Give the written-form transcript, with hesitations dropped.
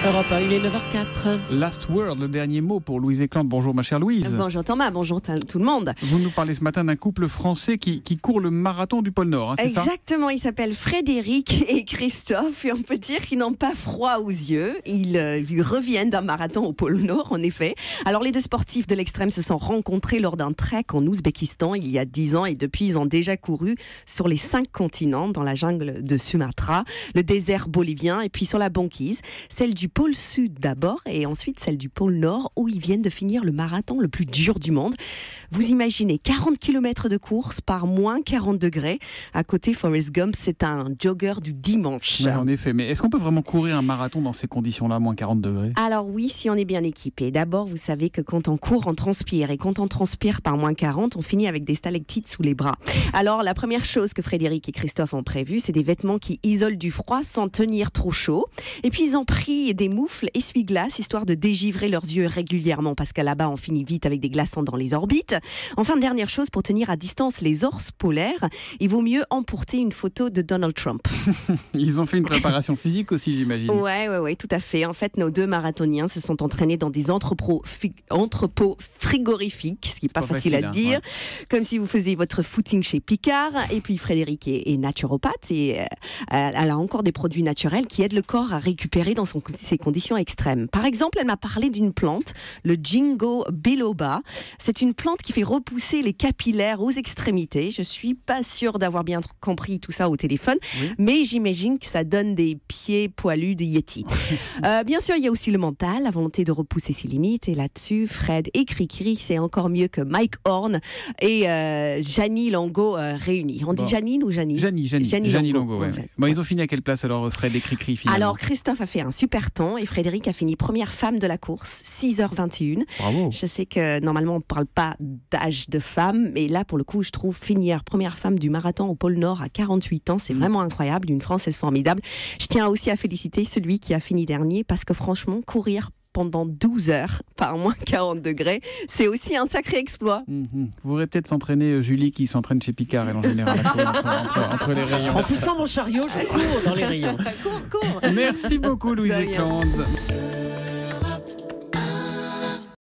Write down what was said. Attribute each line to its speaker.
Speaker 1: Europe 1, il est 9h04.
Speaker 2: Last word, le dernier mot pour Louise Éclante. Bonjour ma chère Louise.
Speaker 1: Bonjour Thomas, bonjour tout le monde.
Speaker 2: Vous nous parlez ce matin d'un couple français qui court le marathon du pôle Nord, c'est ça ?
Speaker 1: Exactement, ils s'appellent Frédéric et Christophe et on peut dire qu'ils n'ont pas froid aux yeux. Ils reviennent d'un marathon au pôle Nord en effet. Alors les deux sportifs de l'extrême se sont rencontrés lors d'un trek en Ouzbékistan il y a 10 ans et depuis ils ont déjà couru sur les 5 continents, dans la jungle de Sumatra, le désert bolivien et puis sur la banquise, celle du pôle Sud d'abord et ensuite celle du pôle Nord où ils viennent de finir le marathon le plus dur du monde. Vous imaginez 40 km de course par moins 40 degrés. À côté, Forrest Gump, c'est un jogger du dimanche.
Speaker 2: Oui, en effet, mais est-ce qu'on peut vraiment courir un marathon dans ces conditions-là, moins 40 degrés ?
Speaker 1: Alors oui, si on est bien équipé. D'abord, vous savez que quand on court, on transpire. Et quand on transpire par moins 40, on finit avec des stalactites sous les bras. Alors la première chose que Frédéric et Christophe ont prévu, c'est des vêtements qui isolent du froid sans tenir trop chaud. Et puis ils ont pris des moufles essuie-glace, histoire de dégivrer leurs yeux régulièrement, parce que là-bas, on finit vite avec des glaçons dans les orbites. Enfin, dernière chose, pour tenir à distance les ours polaires, il vaut mieux emporter une photo de Donald Trump.
Speaker 2: Ils ont fait une préparation physique aussi, j'imagine.
Speaker 1: Ouais, tout à fait. En fait, nos deux marathoniens se sont entraînés dans des entrepôts frigorifiques, ce qui n'est pas facile à dire, comme si vous faisiez votre footing chez Picard. Et puis, Frédéric est naturopathe et elle a encore des produits naturels qui aident le corps à récupérer dans ses conditions extrêmes. Par exemple, elle m'a parlé d'une plante, le Ginkgo biloba. C'est une plante qui fait repousser les capillaires aux extrémités. Je suis pas sûre d'avoir bien compris tout ça au téléphone, mais j'imagine que ça donne des pieds poilus de Yeti. Bien sûr, il y a aussi le mental, la volonté de repousser ses limites. Et là-dessus, Fred et Cricri, c'est encore mieux que Mike Horn et Jannie Longo réunis. On dit Janine ou Janine ?
Speaker 2: Jannie Longo, ouais. Bon, ils ont fini à quelle place alors, Fred et Cricri, finalement ?
Speaker 1: Alors, Christophe a fait un super temps et Frédéric a fini première femme de la course, 6h21.
Speaker 2: Bravo.
Speaker 1: Je sais que normalement on ne parle pas d'âge de femme, mais là pour le coup je trouve finir première femme du marathon au pôle Nord à 48 ans, c'est vraiment incroyable, une Française formidable. Je tiens aussi à féliciter celui qui a fini dernier parce que franchement courir pendant 12 heures par moins 40 degrés, c'est aussi un sacré exploit.
Speaker 2: Vous pourrez peut-être s'entraîner, Julie qui s'entraîne chez Picard, elle en général entre les rayons.
Speaker 3: En poussant mon chariot, je cours dans les rayons.
Speaker 1: Cours.
Speaker 2: Merci beaucoup Louise Éclante.